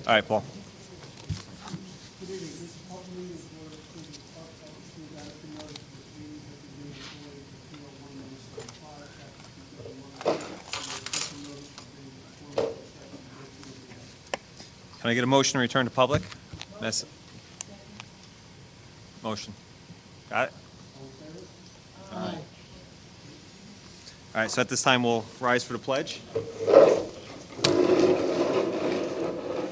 All right, Paul. Can I get a motion to return to public? Motion. Got it? Aye. All right, so at this time, we'll rise for the pledge.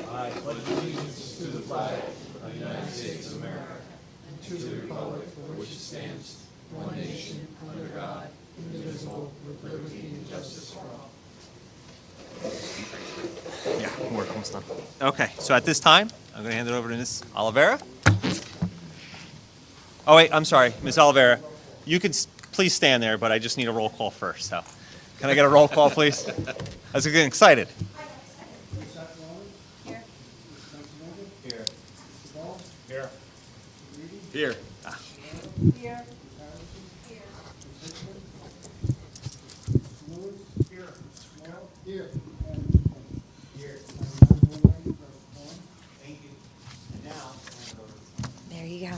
I pledge allegiance to the flag of the United States of America and to the republic for which it stands, one nation, under God, indivisible, with liberty and justice for all. Yeah, we're almost done. Okay, so at this time, I'm going to hand it over to Ms. Oliveira. Oh, wait, I'm sorry, Ms. Oliveira. You could please stand there, but I just need a roll call first. So, can I get a roll call, please? I was getting excited. Here. Here. Here. Here. Here. Here. Here. Thank you. And now, There you go.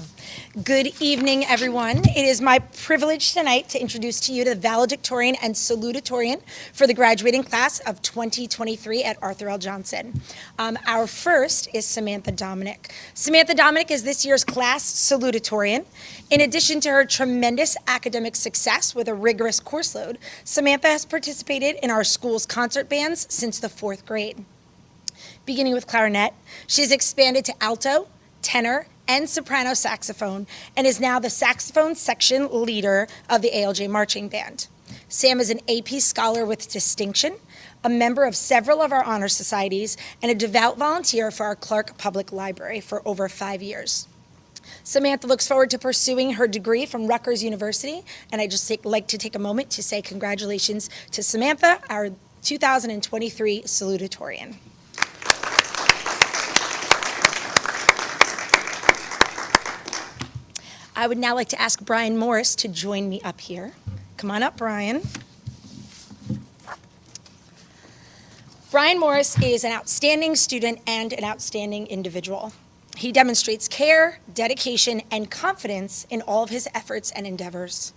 Good evening, everyone. It is my privilege tonight to introduce to you the valedictorian and salutatorian for the graduating class of 2023 at Arthur L. Johnson. Our first is Samantha Dominic. Samantha Dominic is this year's class salutatorian. In addition to her tremendous academic success with a rigorous course load, Samantha has participated in our school's concert bands since the 4th grade. Beginning with clarinet, she's expanded to alto, tenor, and soprano saxophone, and is now the saxophone section leader of the ALJ Marching Band. Sam is an AP Scholar with distinction, a member of several of our honor societies, and a devout volunteer for our Clark Public Library for over 5 years. Samantha looks forward to pursuing her degree from Rutgers University, and I just like to take a moment to say congratulations to Samantha, our 2023 salutatorian. I would now like to ask Brian Morris to join me up here. Come on up, Brian. Brian Morris is an outstanding student and an outstanding individual. He demonstrates care, dedication, and confidence in all of his efforts and endeavors.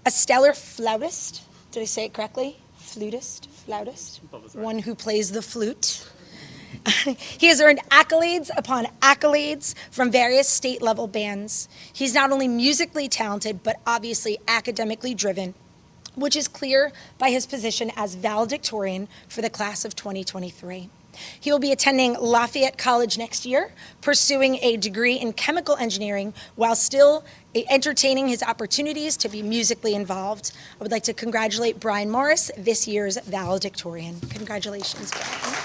A stellar flautist, did I say it correctly? Flautist? One who plays the flute. He has earned accolades upon accolades from various state-level bands. He's not only musically talented, but obviously academically driven, which is clear by his position as valedictorian for the class of 2023. He will be attending Lafayette College next year, pursuing a degree in chemical engineering while still entertaining his opportunities to be musically involved. I would like to congratulate Brian Morris, this year's valedictorian. Congratulations, Brian.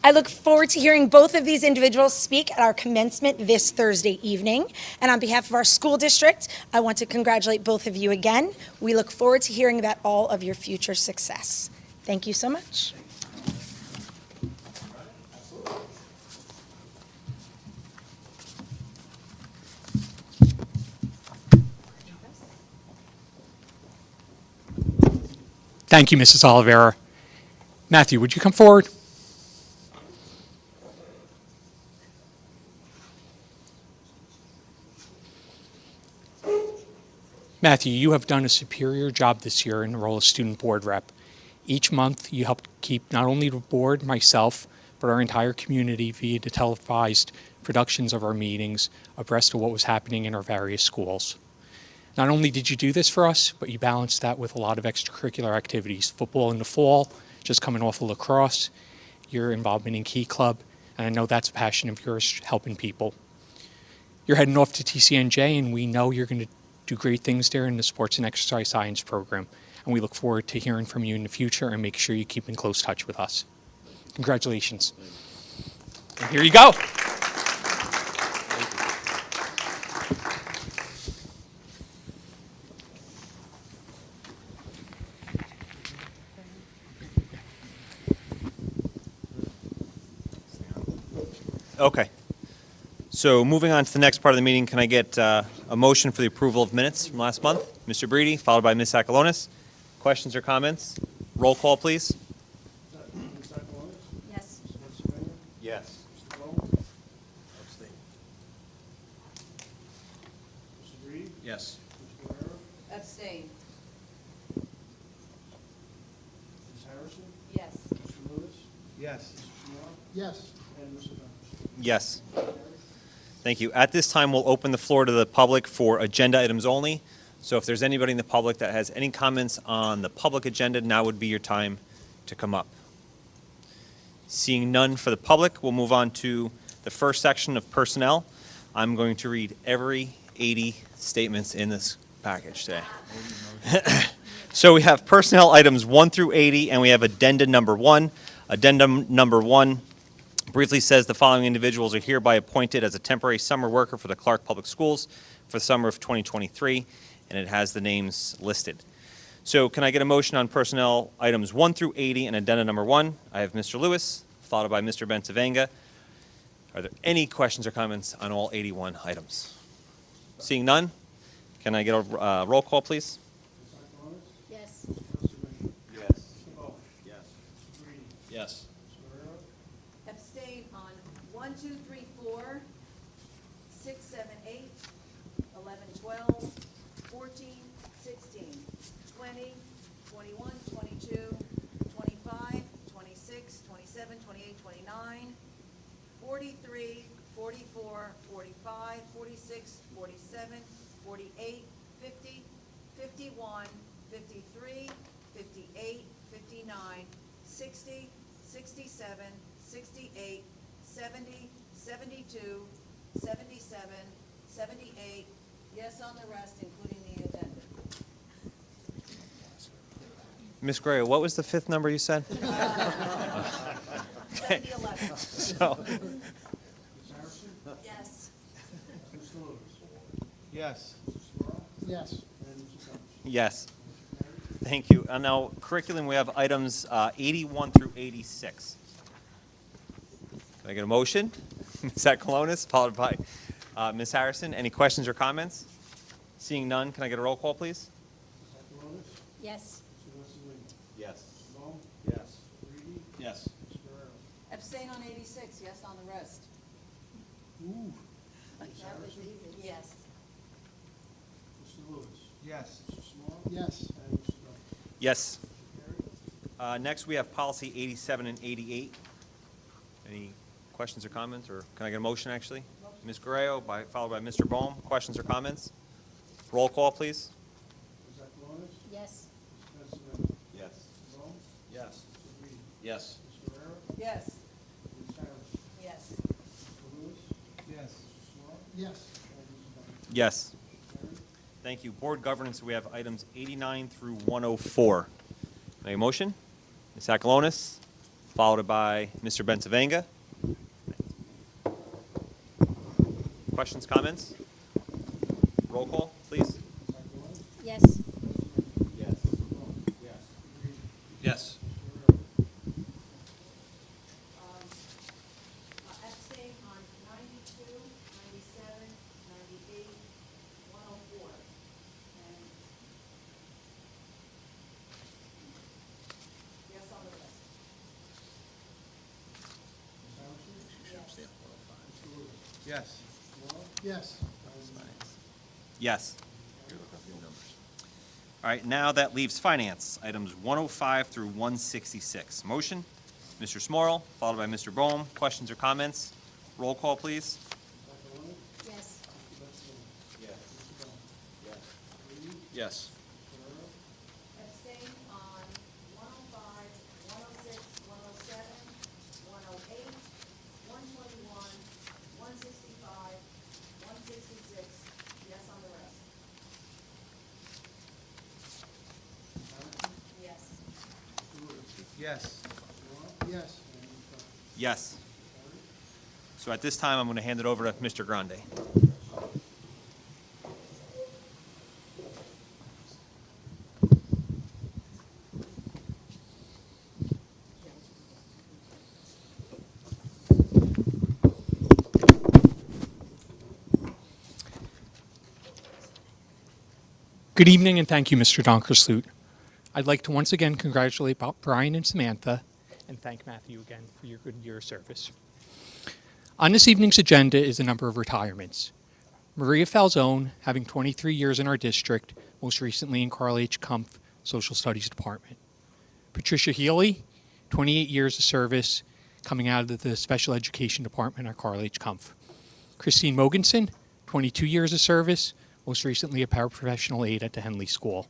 I look forward to hearing both of these individuals speak at our commencement this Thursday evening. And on behalf of our school district, I want to congratulate both of you again. We look forward to hearing about all of your future success. Thank you so much. Thank you, Mrs. Oliveira. Matthew, would you come forward? Matthew, you have done a superior job this year in the role of student board rep. Each month, you help keep not only the board, myself, but our entire community via the televised productions of our meetings abreast of what was happening in our various schools. Not only did you do this for us, but you balanced that with a lot of extracurricular activities. Football in the fall, just coming off of lacrosse, your involvement in Key Club, and I know that's a passion of yours, helping people. You're heading off to TCNJ, and we know you're going to do great things there in the sports and exercise science program. And we look forward to hearing from you in the future and make sure you keep in close touch with us. Congratulations. And here you go. Okay. So moving on to the next part of the meeting, can I get a motion for the approval of minutes from last month? Mr. Breedy, followed by Ms. Sakalonis. Questions or comments? Roll call, please. Ms. Sacalonis? Yes. Mr. Benson? Yes. Mr. Bowles? Abstain. Mr. Reed? Yes. Ms. Guerrero? Abstain. Ms. Harrison? Yes. Mr. Lewis? Yes. Mr. Small? Yes. And Mr. Donnelly? Yes. Thank you. At this time, we'll open the floor to the public for agenda items only. So if there's anybody in the public that has any comments on the public agenda, now would be your time to come up. Seeing none for the public, we'll move on to the first section of personnel. I'm going to read every 80 statements in this package today. So we have personnel items 1 through 80, and we have addenda number 1. Addendum number 1 briefly says the following individuals are hereby appointed as a temporary summer worker for the Clark Public Schools for the summer of 2023, and it has the names listed. So can I get a motion on personnel items 1 through 80 and addenda number 1? I have Mr. Lewis, followed by Mr. Bencivenga. Are there any questions or comments on all 81 items? Seeing none, can I get a roll call, please? Ms. Sacalonis? Yes. Mr. Benson? Yes. Mr. Bowles? Yes. Mr. Reed? Yes. Ms. Guerrero? Abstain on 1, 2, 3, 4, 6, 7, 8, 11, 12, 14, 16, 20, 21, 22, 25, 26, 27, 28, 29, 43, 44, 45, 46, 47, 48, 50, 51, 53, 58, 59, 60, 67, 68, 70, 72, 77, 78, yes on the rest, including the addendum. Ms. Gray, what was the fifth number you said? 70, 11. So, Ms. Harrison? Yes. Mr. Lewis? Yes. Mr. Small? Yes. And Mr. Donnelly? yes. Thank you. And now curriculum, we have items 81 through 86. Can I get a motion? Ms. Sacalonis, followed by Ms. Harrison. Any questions or comments? Seeing none, can I get a roll call, please? Ms. Sacalonis? Yes. Mr. Bencivenga? Yes. Mr. Bowles? Yes. Mr. Reed? Yes. Ms. Guerrero? Abstain on 86, yes on the rest. Ooh. That was easy. Yes. Mr. Lewis? Yes. Mr. Small? Yes. And Mr. Donnelly? Yes. Carried. Next, we have policy 87 and 88. Any questions or comments, or can I get a motion, actually? Ms. Guerrero, followed by Mr. Bohm. Questions or comments? Roll call, please. Ms. Sacalonis? Yes. Mr. Bencivenga? Yes. Mr. Bowles? Yes. Mr. Reed? Yes. Ms. Guerrero? Yes. Ms. Harrison? Yes. Mr. Lewis? Yes. Mr. Small? Yes. And Mr. Donnelly? Yes. Carried. Thank you. Board governance, we have items 89 through 104. Can I get a motion? Ms. Sacalonis, followed by Mr. Bencivenga. Questions, comments? Roll call, please. Sacalonis? Yes. Yes. Yes. Yes. Abstain on 92, 97, 98, 104. And yes on the rest. Ms. Harrison? Mr. Lewis? Yes. Small? Yes. Yes. All right, now that leaves finance, items 105 through 166. Motion, Mr. Smorl, followed by Mr. Bohm. Questions or comments? Roll call, please. Sacalonis? Yes. Mr. Bencivenga? Yes. Mr. Bowles? Yes. Mr. Reed? Yes. Guerrero? Abstain on 105, 106, 107, 108, 121, 165, 166, yes on the rest. Harrison? Yes. Mr. Lewis? Yes. Small? Yes. And Mr. Donnelly? Yes. Carried. So at this time, I'm going to hand it over to Mr. Grande. Good evening, and thank you, Mr. Donkersloot. I'd like to once again congratulate Brian and Samantha and thank Matthew again for your good year of service. On this evening's agenda is a number of retirements. Maria Falzone, having 23 years in our district, most recently in Carl H. Kumpf Social Studies Department. Patricia Healy, 28 years of service, coming out of the Special Education Department at Carl H. Kumpf. Christine Mogensen, 22 years of service, most recently a paraprofessional aide at the Henley School.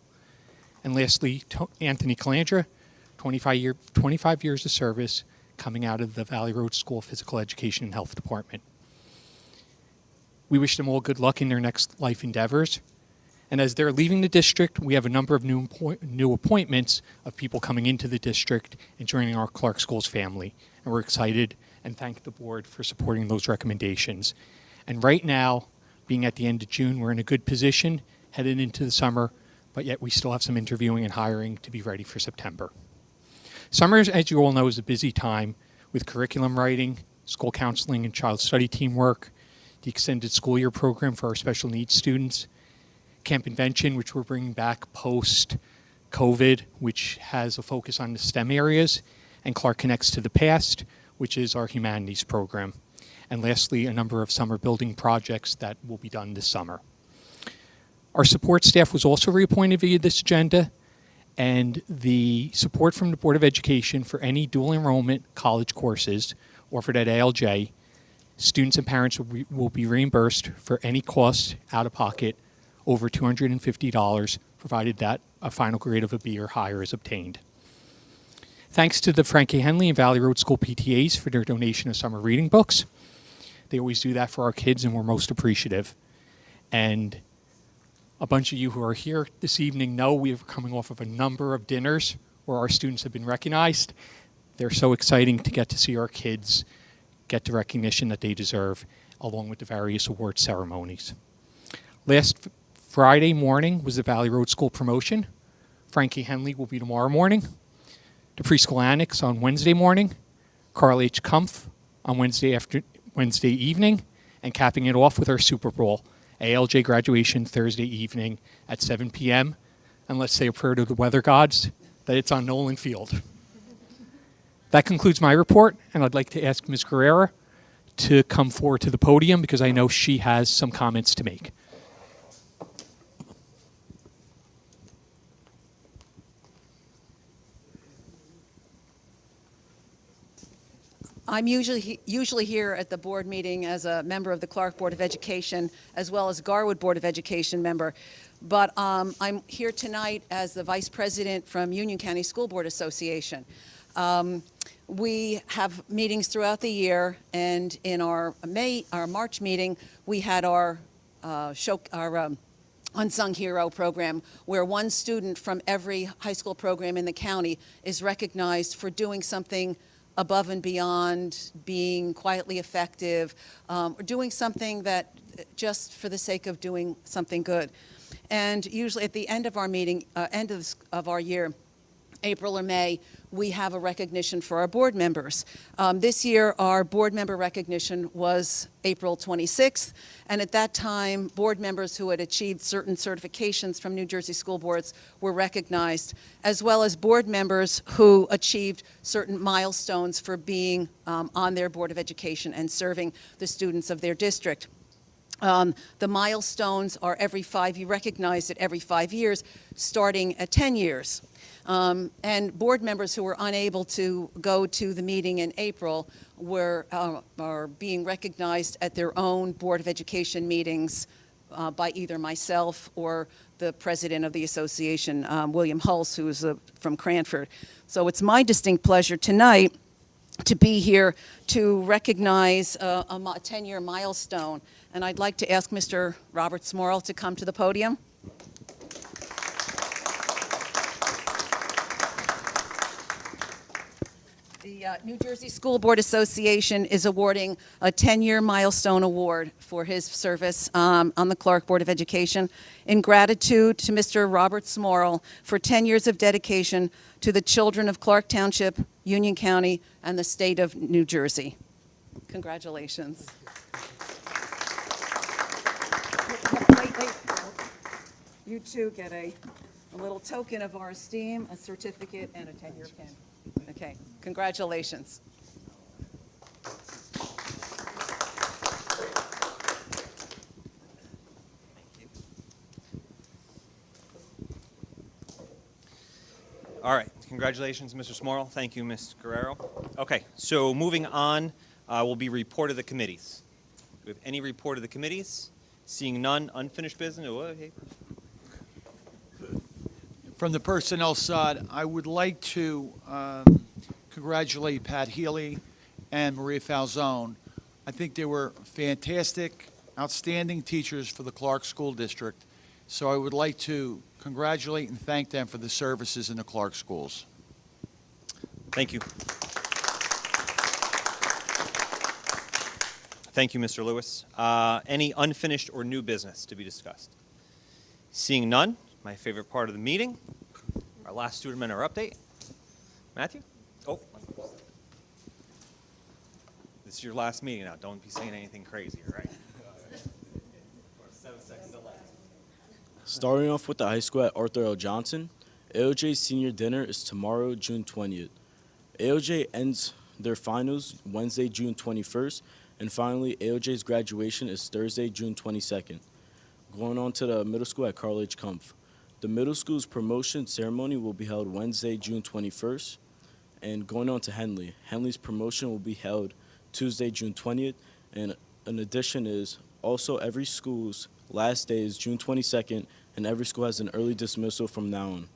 And lastly, Anthony Calandra, 25 years of service, coming out of the Valley Road School Physical Education and Health Department. We wish them all good luck in their next life endeavors. And as they're leaving the district, we have a number of new appointments of people coming into the district and joining our Clark Schools family. And we're excited and thank the board for supporting those recommendations. And right now, being at the end of June, we're in a good position headed into the summer, but yet we still have some interviewing and hiring to be ready for September. Summer, as you all know, is a busy time with curriculum writing, school counseling and child study teamwork, the extended school year program for our special needs students, Camp Invention, which we're bringing back post-COVID, which has a focus on the STEM areas, and Clark Connects to the Past, which is our humanities program. And lastly, a number of summer building projects that will be done this summer. Our support staff was also reappointed via this agenda, and the support from the Board of Education for any dual enrollment college courses offered at ALJ, students and parents will be reimbursed for any cost out of pocket over $250, provided that a final grade of a B or higher is obtained. Thanks to the Frankie Henley and Valley Road School PTAs for their donation of summer reading books. They always do that for our kids, and we're most appreciative. And a bunch of you who are here this evening know we are coming off of a number of dinners where our students have been recognized. They're so exciting to get to see our kids get the recognition that they deserve, along with the various award ceremonies. Last Friday morning was the Valley Road School promotion. Frankie Henley will be tomorrow morning. The preschool annex on Wednesday morning. Carl H. Kumpf on Wednesday evening, and capping it off with our Super Bowl, ALJ graduation Thursday evening at 7 p.m. And let's say a prayer to the weather gods that it's on Nolan Field. That concludes my report, and I'd like to ask Ms. Guerrera to come forward to the podium because I know she has some comments to make. I'm usually here at the board meeting as a member of the Clark Board of Education, as well as Garwood Board of Education member. But I'm here tonight as the vice president from Union County School Board Association. We have meetings throughout the year, and in our March meeting, we had our Unsung Hero program, where one student from every high school program in the county is recognized for doing something above and beyond, being quietly effective, or doing something that just for the sake of doing something good. And usually at the end of our meeting, end of our year, April or May, we have a recognition for our board members. This year, our board member recognition was April 26th, and at that time, board members who had achieved certain certifications from New Jersey school boards were recognized, as well as board members who achieved certain milestones for being on their Board of Education and serving the students of their district. The milestones are you recognize it every 5 years, starting at 10 years. And board members who were unable to go to the meeting in April are being recognized at their own Board of Education meetings by either myself or the president of the association, William Hulse, who is from Cranford. So it's my distinct pleasure tonight to be here to recognize a 10-year milestone. And I'd like to ask Mr. Robert Smorl to come to the podium. The New Jersey School Board Association is awarding a 10-year milestone award for his service on the Clark Board of Education in gratitude to Mr. Robert Smorl for 10 years of dedication to the children of Clark Township, Union County, and the state of New Jersey. Congratulations. Wait. You too get a A little token of our esteem, a certificate, and a 10-year pin. Okay, congratulations. All right, congratulations, Mr. Smorrell. Thank you, Ms. Guerrero. Okay, so moving on will be report of the committees. Do we have any report of the committees? Seeing none, unfinished business? Oh, hey. From the personnel side, I would like to congratulate Pat Healy and Maria Falzone. I think they were fantastic, outstanding teachers for the Clark School District. So I would like to congratulate and thank them for the services in the Clark schools. Thank you. Thank you, Mr. Lewis. Any unfinished or new business to be discussed? Seeing none, my favorite part of the meeting, our last student mentor update. Matthew? Oh. This is your last meeting now. Don't be saying anything crazy, all right? 7 seconds delay. Starting off with the high school at Arthur L. Johnson, AOJ's senior dinner is tomorrow, June 20th. AOJ ends their finals Wednesday, June 21st, and finally, AOJ's graduation is Thursday, June 22nd. Going on to the middle school at Carl H. Kumpf. The middle school's promotion ceremony will be held Wednesday, June 21st. And going on to Henley. Henley's promotion will be held Tuesday, June 20th. And an addition is also every school's last day is June 22nd, and every school has an early dismissal from now on.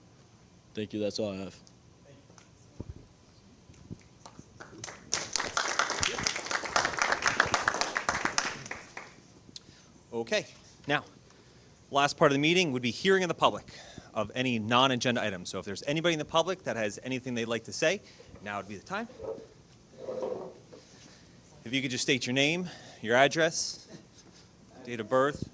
Thank you. That's all I have. Okay, now, last part of the meeting would be hearing of the public of any non-agenda items. So if there's anybody in the public that has anything they'd like to say, now would be the time. If you could just state your name, your address, date of birth.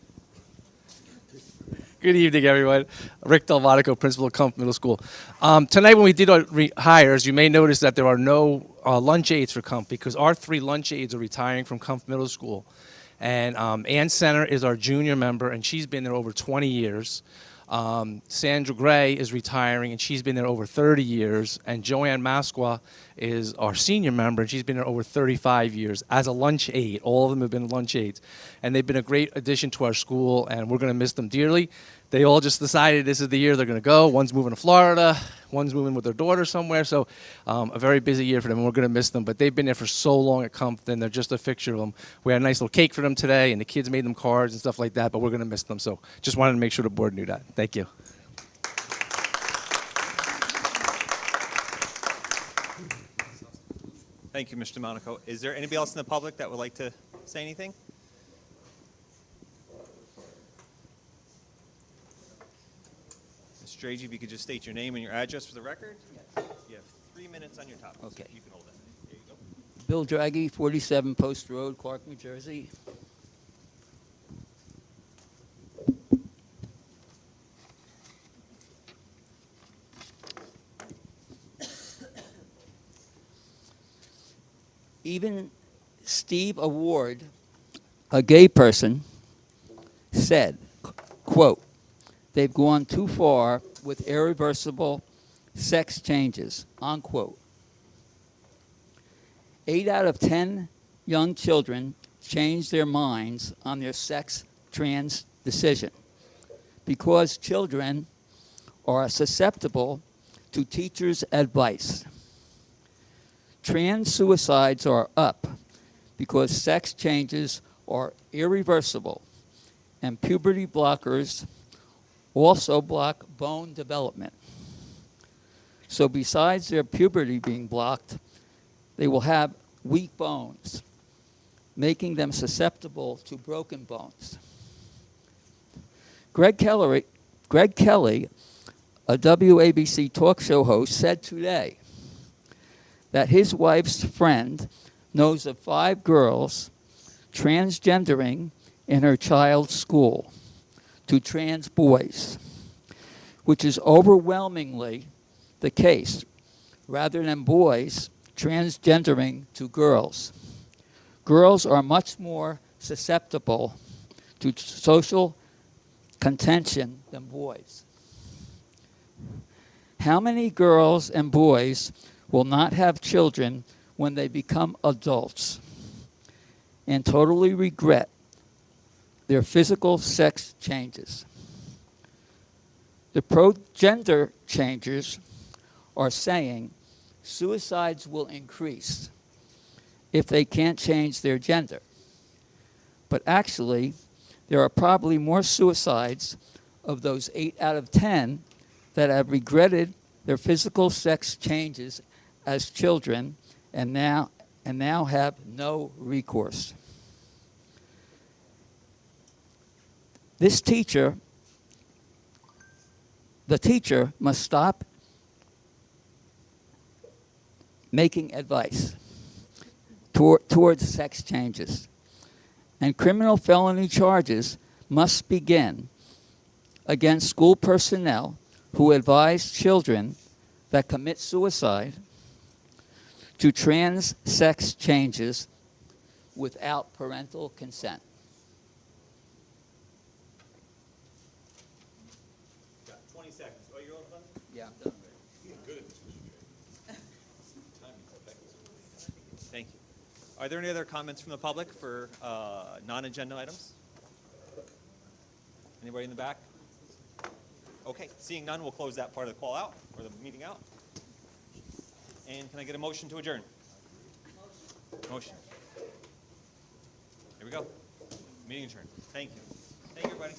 Good evening, everyone. Rick Delvatico, principal of Kumpf Middle School. Tonight, when we did our hires, you may notice that there are no lunch aides for Kumpf because our 3 lunch aides are retiring from Kumpf Middle School. And Ann Center is our junior member, and she's been there over 20 years. Sandra Gray is retiring, and she's been there over 30 years. And Joanne Masqua is our senior member, and she's been there over 35 years as a lunch aide. All of them have been lunch aides. And they've been a great addition to our school, and we're going to miss them dearly. They all just decided this is the year they're going to go. One's moving to Florida. One's moving with their daughter somewhere. So a very busy year for them, and we're going to miss them. But they've been there for so long at Kumpf, and they're just a fixture of them. We had a nice little cake for them today, and the kids made them cards and stuff like that, but we're going to miss them. So just wanted to make sure the board knew that. Thank you. Thank you, Mr. Monaco. Is there anybody else in the public that would like to say anything? Ms. Strachey, if you could just state your name and your address for the record. You have 3 minutes on your topic. Okay. So you can hold it. There you go. Bill Draghi, 47 Post Road, Clark, New Jersey. Even Steve Award, a gay person, said, quote, "They've gone too far with irreversible sex changes," unquote. 8 out of 10 young children change their minds on their sex trans decision because children are susceptible to teachers' advice. Trans suicides are up because sex changes are irreversible, and puberty blockers also block bone development. So besides their puberty being blocked, they will have weak bones, making them susceptible to broken bones. Greg Kelly, a WABC talk show host, said today that his wife's friend knows of 5 girls transgendering in her child's school to trans boys, which is overwhelmingly the case, rather than boys transgendering to girls. Girls are much more susceptible to social contention than boys. How many girls and boys will not have children when they become adults and totally regret their physical sex changes? The pro-gender changers are saying suicides will increase if they can't change their gender. But actually, there are probably more suicides of those 8 out of 10 that have regretted their physical sex changes as children and now have no recourse. The teacher must stop making advice towards sex changes. And criminal felony charges must begin against school personnel who advise children that commit suicide to trans sex changes without parental consent. Got 20 seconds. Oh, you're all done? Yeah, I'm done. Thank you. Are there any other comments from the public for non-agenda items? Anybody in the back? Okay, seeing none, we'll close that part of the call out, or the meeting out. And can I get a motion to adjourn? Motion. Here we go. Meeting adjourned. Thank you. Thank you, everybody.